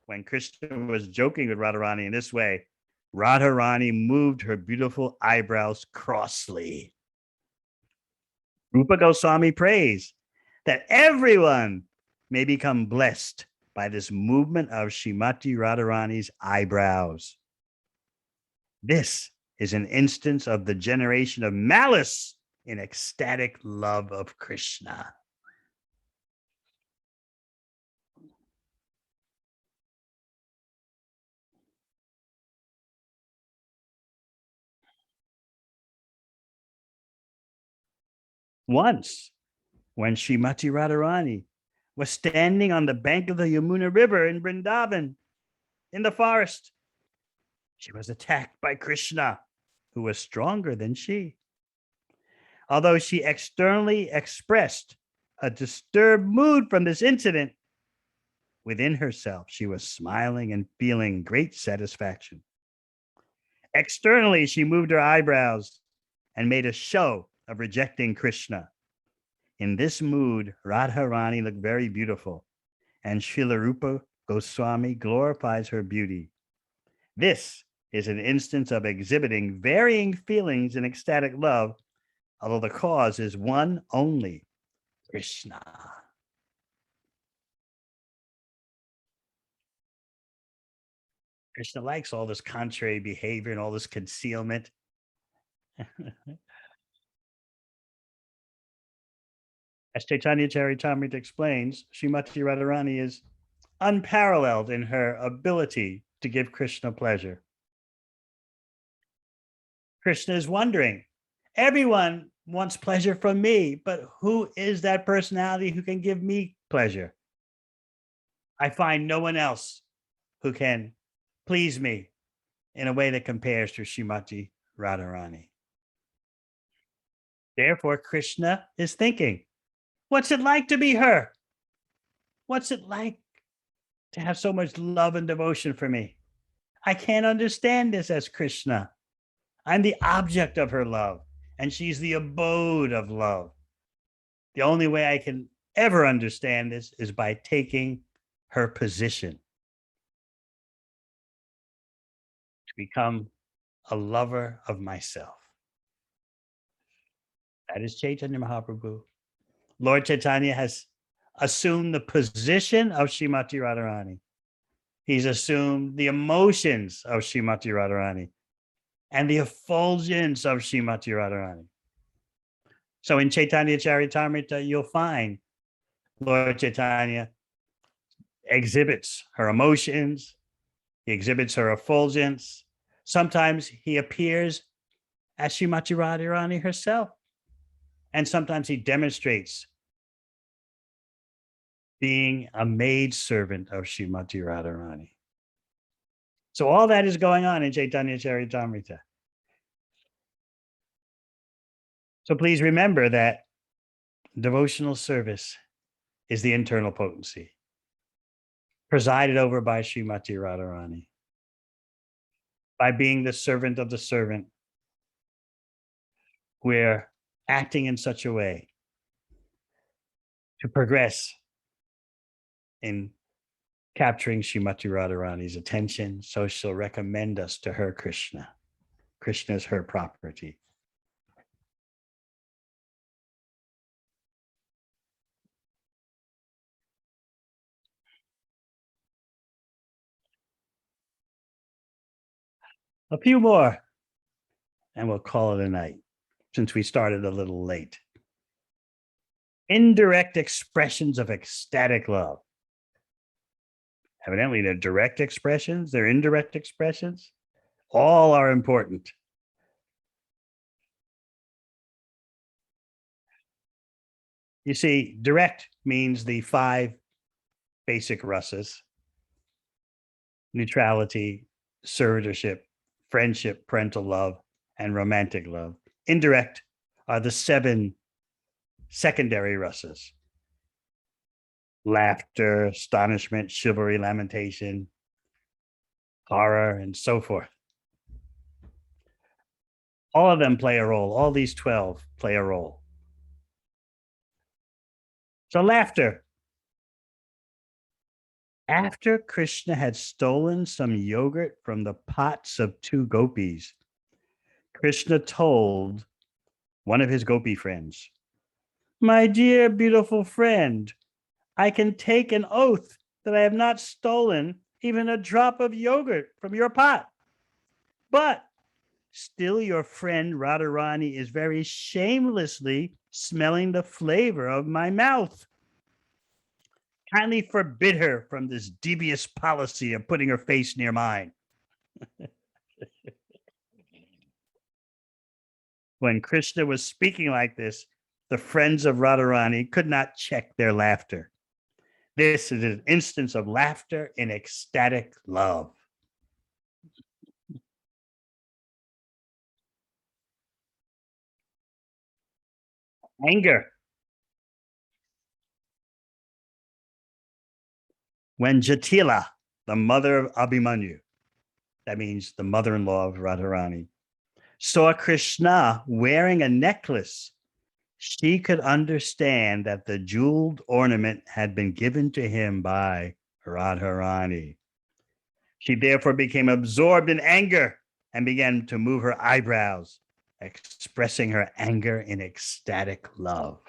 When Krishna was joking with Radharani in this way, Radharani moved her beautiful eyebrows crossly. Rupa Goswami prays that everyone may become blessed by this movement of Srimati Radharani's eyebrows. This is an instance of the generation of malice in ecstatic love of Krishna. Once, when Srimati Radharani was standing on the bank of the Yamuna River in Vrindavan, in the forest, she was attacked by Krishna, who was stronger than she. Although she externally expressed a disturbed mood from this incident, within herself, she was smiling and feeling great satisfaction. Externally, she moved her eyebrows and made a show of rejecting Krishna. In this mood, Radharani looked very beautiful, and Srila Rupa Goswami glorifies her beauty. This is an instance of exhibiting varying feelings in ecstatic love, although the cause is one only, Krishna. Krishna likes all this contrary behavior and all this concealment. As Chaitanya Charitamrita explains, Srimati Radharani is unparalleled in her ability to give Krishna pleasure. Krishna is wondering, everyone wants pleasure from me, but who is that personality who can give me pleasure? I find no one else who can please me in a way that compares to Srimati Radharani. Therefore, Krishna is thinking, what's it like to be her? What's it like to have so much love and devotion for me? I can't understand this as Krishna. I'm the object of her love, and she's the abode of love. The only way I can ever understand this is by taking her position to become a lover of myself. That is Chaitanya Mahaprabhu. Lord Chaitanya has assumed the position of Srimati Radharani. He's assumed the emotions of Srimati Radharani and the effulgence of Srimati Radharani. So in Chaitanya Charitamrita, you'll find Lord Chaitanya exhibits her emotions, he exhibits her effulgence. Sometimes he appears as Srimati Radharani herself, and sometimes he demonstrates being a maid servant of Srimati Radharani. So all that is going on in Chaitanya Charitamrita. So please remember that devotional service is the internal potency presided over by Srimati Radharani. By being the servant of the servant, we're acting in such a way to progress in capturing Srimati Radharani's attention, so she'll recommend us to her Krishna. Krishna is her property. A few more, and we'll call it a night, since we started a little late. Indirect expressions of ecstatic love. Evidently, they're direct expressions, they're indirect expressions. All are important. You see, direct means the 5 basic rasas: neutrality, servitorship, friendship, parental love, and romantic love. Indirect are the 7 secondary rasas: laughter, astonishment, chivalry, lamentation, horror, and so forth. All of them play a role. All these 12 play a role. So, laughter. After Krishna had stolen some yogurt from the pots of 2 gopis, Krishna told one of his gopi friends, "My dear, beautiful friend, I can take an oath that I have not stolen even a drop of yogurt from your pot. But still, your friend Radharani is very shamelessly smelling the flavor of my mouth. Kindly forbid her from this devious policy of putting her face near mine." When Krishna was speaking like this, the friends of Radharani could not check their laughter. This is an instance of laughter in ecstatic love. Anger. When Jatila, the mother of Abhimanyu, that means the mother-in-law of Radharani, saw Krishna wearing a necklace, she could understand that the jeweled ornament had been given to him by Radharani. She therefore became absorbed in anger and began to move her eyebrows, expressing her anger in ecstatic love.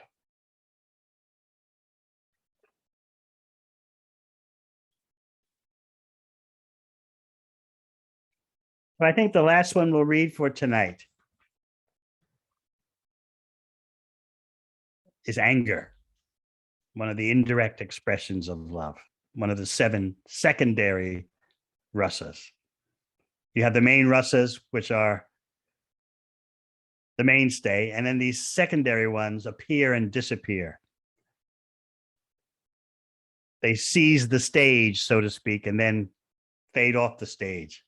But I think the last one we'll read for tonight is anger, one of the indirect expressions of love, one of the 7 secondary rasas. You have the main rasas, which are the mainstay, and then these secondary ones appear and disappear. They seize the stage, so to speak, and then fade off the stage.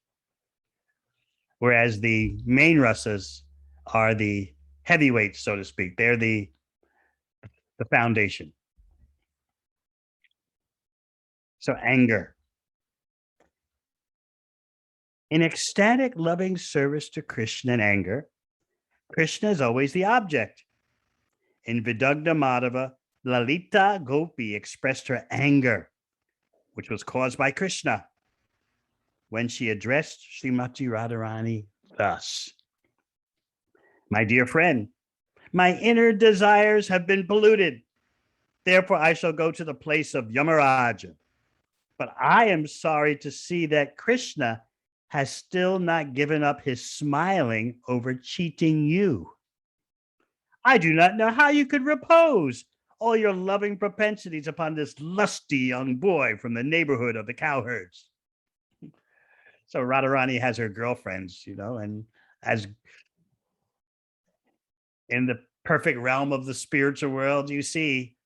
Whereas the main rasas are the heavyweights, so to speak. They're the foundation. So anger. In ecstatic loving service to Krishna and anger, Krishna is always the object. In Vidagdha Madhava, Lalita Gopi expressed her anger, which was caused by Krishna, when she addressed Srimati Radharani thus: "My dear friend, my inner desires have been polluted. Therefore, I shall go to the place of Yamaraja. But I am sorry to see that Krishna has still not given up his smiling over cheating you. I do not know how you could repose all your loving propensities upon this lusty young boy from the neighborhood of the cowherds." So Radharani has her girlfriends, and as in the perfect realm of the spiritual world, you see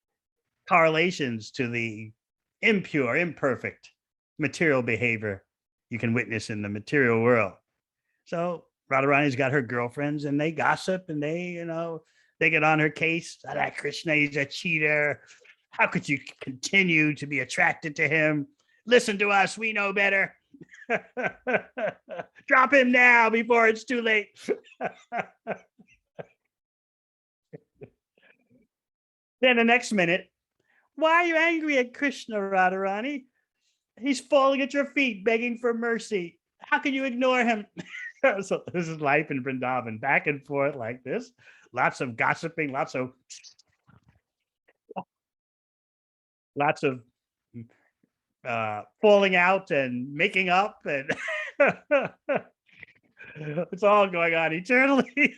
correlations to the impure, imperfect material behavior you can witness in the material world. So Radharani's got her girlfriends and they gossip and they, They get on her case. That Krishna, he's a cheater. How could you continue to be attracted to him? Listen to us. We know better. Drop him now before it's too late. Then the next minute, why are you angry at Krishna, Radharani? He's falling at your feet, begging for mercy. How can you ignore him? So this is life in Vrindavan, back and forth like this. Lots of gossiping, lots of falling out and making up, and it's all going on eternally.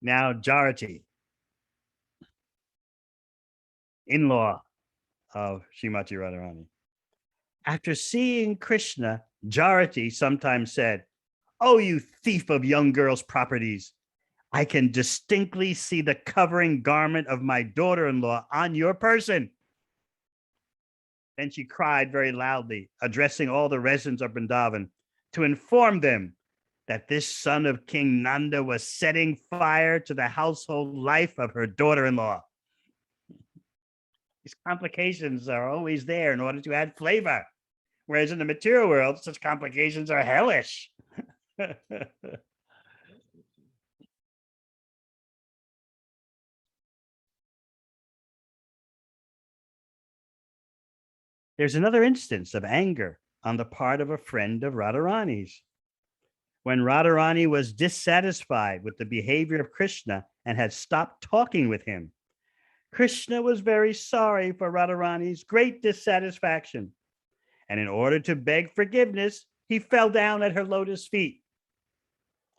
Now, Jarati, in-law of Srimati Radharani. After seeing Krishna, Jarati sometimes said, "Oh, you thief of young girls' properties. I can distinctly see the covering garment of my daughter-in-law on your person." Then she cried very loudly, addressing all the residents of Vrindavan, to inform them that this son of King Nanda was setting fire to the household life of her daughter-in-law. These complications are always there in order to add flavor, whereas in the material world, such complications are hellish. There's another instance of anger on the part of a friend of Radharani's. When Radharani was dissatisfied with the behavior of Krishna and had stopped talking with him, Krishna was very sorry for Radharani's great dissatisfaction. And in order to beg forgiveness, he fell down at her lotus feet.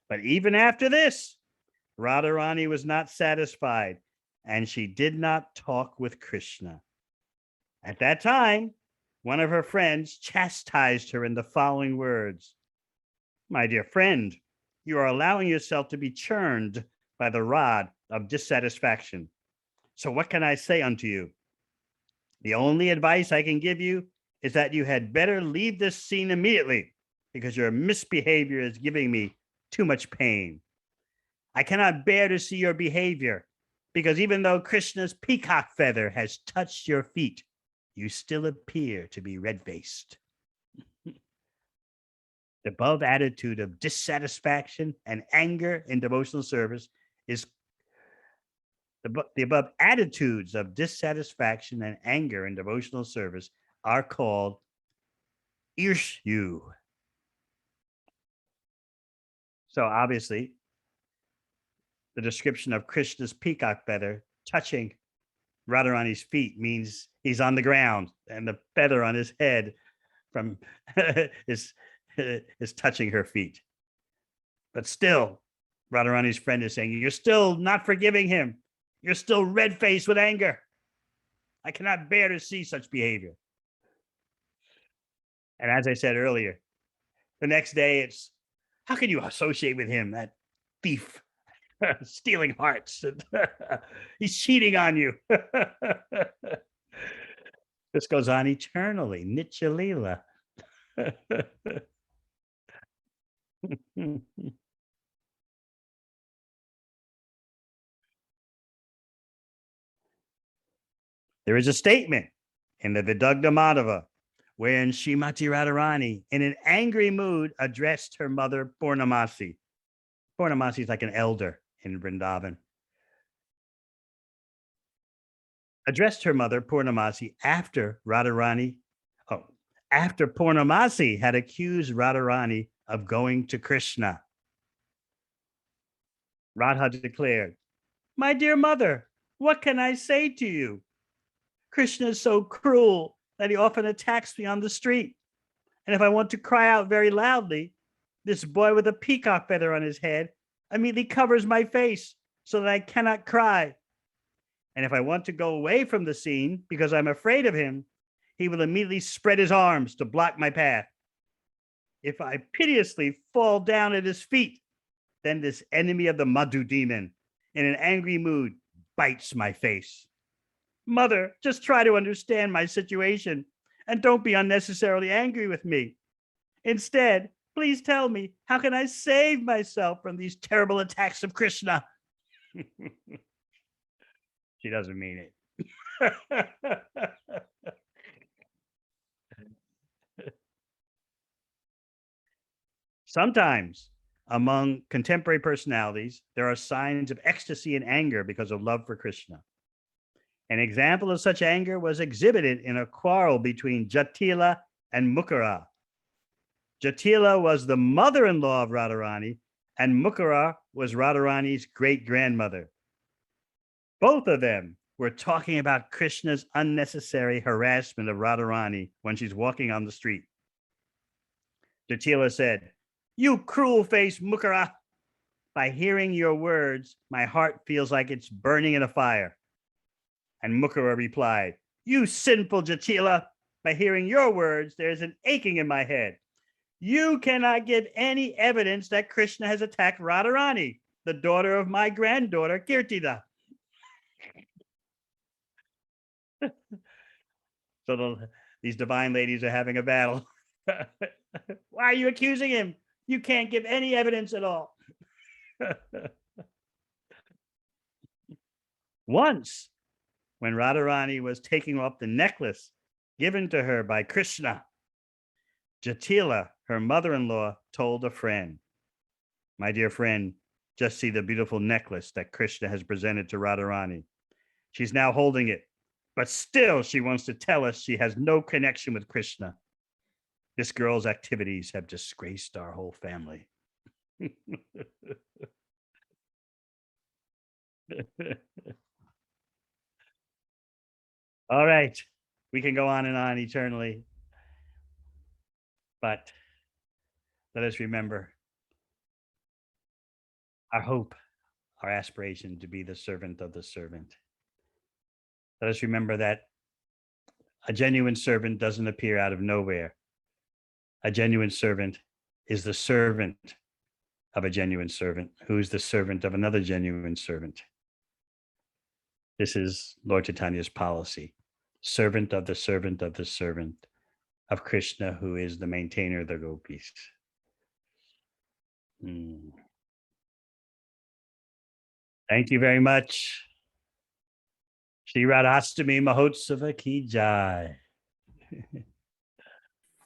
But even after this, Radharani was not satisfied, and she did not talk with Krishna. At that time, one of her friends chastised her in the following words: "My dear friend, you are allowing yourself to be churned by the rod of dissatisfaction. So what can I say unto you? The only advice I can give you is that you had better leave this scene immediately, because your misbehavior is giving me too much pain. I cannot bear to see your behavior, because even though Krishna's peacock feather has touched your feet, you still appear to be red-faced." The above attitude of dissatisfaction and anger in devotional service is the above attitudes of dissatisfaction and anger in devotional service are called irshu. So obviously, the description of Krishna's peacock feather touching Radharani's feet means he's on the ground, and the feather on his head from is touching her feet. But still, Radharani's friend is saying, "You're still not forgiving him. You're still red-faced with anger. I cannot bear to see such behavior." And as I said earlier, the next day it's, "How can you associate with him, that thief, stealing hearts? He's cheating on you." This goes on eternally. Nitya Leela. There is a statement in the Vidagdha Madhava wherein Srimati Radharani, in an angry mood, addressed her mother Purnamasi. Purnamasi is like an elder in Vrindavan. Addressed her mother Purnamasi after after Purnamasi had accused Radharani of going to Krishna. Radha declared, "My dear mother, what can I say to you? Krishna is so cruel that he often attacks me on the street. And if I want to cry out very loudly, this boy with a peacock feather on his head immediately covers my face so that I cannot cry. And if I want to go away from the scene because I'm afraid of him, he will immediately spread his arms to block my path. If I piteously fall down at his feet, then this enemy of the Madhu demon, in an angry mood, bites my face. Mother, just try to understand my situation and don't be unnecessarily angry with me. Instead, please tell me, how can I save myself from these terrible attacks of Krishna? She doesn't mean it. Sometimes among contemporary personalities, there are signs of ecstasy and anger because of love for Krishna. An example of such anger was exhibited in a quarrel between Jatila and Mukara. Jatila was the mother-in-law of Radharani, and Mukara was Radharani's great-grandmother. Both of them were talking about Krishna's unnecessary harassment of Radharani when she's walking on the street. Jatila said, "You cruel-faced Mukara, by hearing your words, my heart feels like it's burning in a fire." And Mukara replied, "You sinful Jatila, by hearing your words, there's an aching in my head. You cannot give any evidence that Krishna has attacked Radharani, the daughter of my granddaughter, Kirtida." So these divine ladies are having a battle. Why are you accusing him? You can't give any evidence at all. Once, when Radharani was taking off the necklace given to her by Krishna, Jatila, her mother-in-law, told a friend, "My dear friend, just see the beautiful necklace that Krishna has presented to Radharani. She's now holding it, but still she wants to tell us she has no connection with Krishna. This girl's activities have disgraced our whole family." All right. We can go on and on eternally, but let us remember our hope, our aspiration to be the servant of the servant. Let us remember that a genuine servant doesn't appear out of nowhere. A genuine servant is the servant of a genuine servant, who is the servant of another genuine servant. This is Lord Chaitanya's policy. Servant of the servant of the servant of Krishna, who is the maintainer of the gopis. Thank you very much. Sri Radhashtami Mahotsava ki jai.